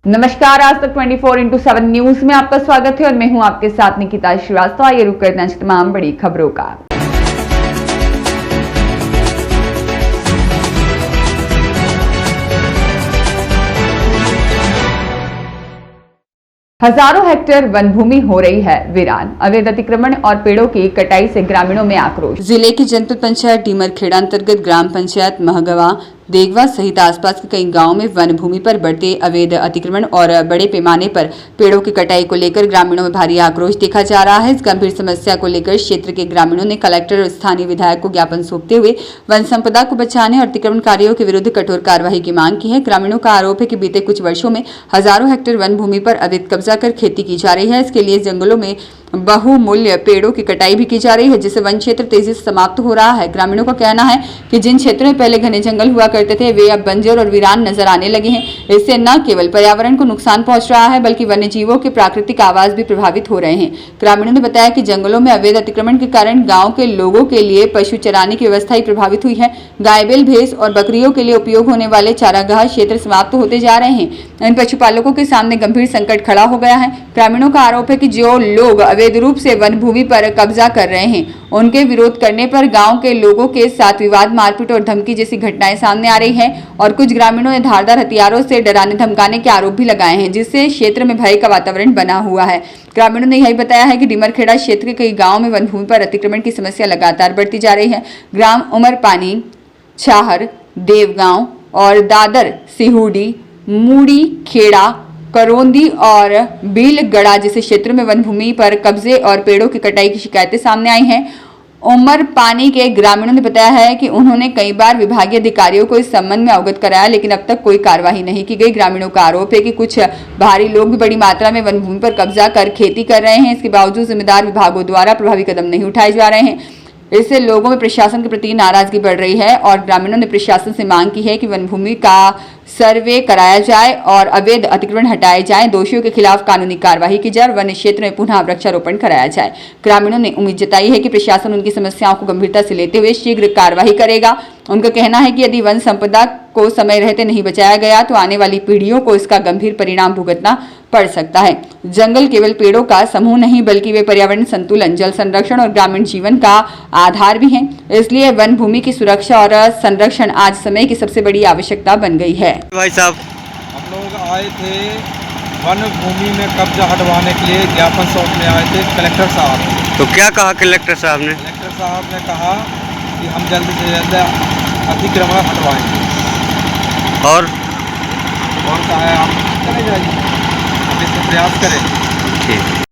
नमस्कार, आज तक 24/7 न्यूज में आपका स्वागत है और मैं हूं आपके साथ निकिता श्रीवास्तव। आइए रुक करते हैं तमाम बड़ी खबरों का। हजारों हेक्टेयर वन भूमि हो रही है वीरान। अवैध अतिक्रमण और पेड़ों की कटाई से ग्रामीणों में आक्रोश। जिले की जनपद पंचायत डीमरखेड़ा अंतर्गत ग्राम पंचायत महगवा, देगवा सहित आसपास के कई गांवों में वन भूमि पर बढ़ते अवैध अतिक्रमण और बड़े पैमाने पर पेड़ों की कटाई को लेकर ग्रामीणों में भारी आक्रोश देखा जा रहा है। इस गंभीर समस्या को लेकर क्षेत्र के ग्रामीणों ने कलेक्टर और स्थानीय विधायक को ज्ञापन सौंपते हुए वन संपदा को बचाने और अतिक्रमणकारियों के विरुद्ध कठोर कार्रवाई की मांग की है। ग्रामीणों का आरोप है कि बीते कुछ वर्षों में हजारों हेक्टेयर वन भूमि पर अवैध कब्जा कर खेती की जा रही है। इसके लिए जंगलों में बहुमूल्य पेड़ों की कटाई भी की जा रही है, जिससे वन क्षेत्र तेजी से समाप्त हो रहा है। ग्रामीणों का कहना है कि जिन क्षेत्रों में पहले घने जंगल हुआ करते थे वे अब बंजर और वीरान नजर आने लगे हैं। इससे न केवल पर्यावरण को नुकसान पहुंच रहा है बल्कि वन्य जीवों के प्राकृतिक आवास भी प्रभावित हो रहे हैं। ग्रामीणों ने बताया कि जंगलों में अवैध अतिक्रमण के कारण गाँव के लोगों के लिए पशु चराने की व्यवस्था ही प्रभावित हुई है। गाय, बैल, भैंस और बकरियों के लिए उपयोग होने वाले चारागाह क्षेत्र समाप्त होते जा रहे हैं। इन पशुपालकों के सामने गंभीर संकट खड़ा हो गया है। ग्रामीणों का आरोप है कि जो लोग अवैध रूप से वन भूमि पर कब्जा कर रहे हैं उनके विरोध करने पर गांव के लोगों के साथ विवाद, मारपीट और धमकी जैसी घटनाएं सामने आ रही हैं और कुछ ग्रामीणों ने धारदार हथियारों से डराने धमकाने के आरोप भी लगाए हैं, जिससे क्षेत्र में भय का वातावरण बना हुआ है। ग्रामीणों ने यही बताया है कि डीमरखेड़ा क्षेत्र के कई गाँव में वन भूमि पर अतिक्रमण की समस्या लगातार बढ़ती जा रही है। ग्राम उमरपानी, छाहर, देवगांव और दादर, सिहुडी, मूड़ी, खेड़ा, करौंदी और बीलगढ़ा जैसे क्षेत्रों में वन भूमि पर कब्जे और पेड़ों की कटाई की शिकायतें सामने आई हैं। उमर पानी के ग्रामीणों ने बताया है कि उन्होंने कई बार विभागीय अधिकारियों को इस संबंध में अवगत कराया, लेकिन अब तक कोई कार्यवाही नहीं की गई। ग्रामीणों का आरोप है कि कुछ बाहरी लोग भी बड़ी मात्रा में वन भूमि पर कब्जा कर खेती कर रहे हैं। इसके बावजूद जिम्मेदार विभागों द्वारा प्रभावी कदम नहीं उठाए जा रहे हैं। इससे लोगों में प्रशासन के प्रति नाराजगी बढ़ रही है और ग्रामीणों ने प्रशासन से मांग की है कि वन भूमि का सर्वे कराया जाए और अवैध अतिक्रमण हटाए जाएं, दोषियों के खिलाफ कानूनी कार्यवाही की जाए और वन क्षेत्र में पुनः वृक्षारोपण कराया जाए। ग्रामीणों ने उम्मीद जताई है कि प्रशासन उनकी समस्याओं को गंभीरता से लेते हुए शीघ्र कार्यवाही करेगा। उनका कहना है कि यदि वन संपदा को समय रहते नहीं बचाया गया तो आने वाली पीढ़ियों को इसका गंभीर परिणाम भुगतना पड़ सकता है। जंगल केवल पेड़ों का समूह नहीं बल्कि वे पर्यावरण संतुलन, जल संरक्षण और ग्रामीण जीवन का आधार भी हैं। इसलिए वन भूमि की सुरक्षा और संरक्षण आज समय की सबसे बड़ी आवश्यकता बन गई है। भाई साहब, हम लोग आए थे वन भूमि में कब्जा हटवाने के लिए, ज्ञापन सौंपने आए थे कलेक्टर साहब। तो क्या कहा कलेक्टर साहब ने? कलेक्टर साहब ने कहा कि हम जल्द से जल्द अतिक्रमण हटवाएंगे और कहा है आप चले जाइए, हम इसमें प्रयास करें। ठीक।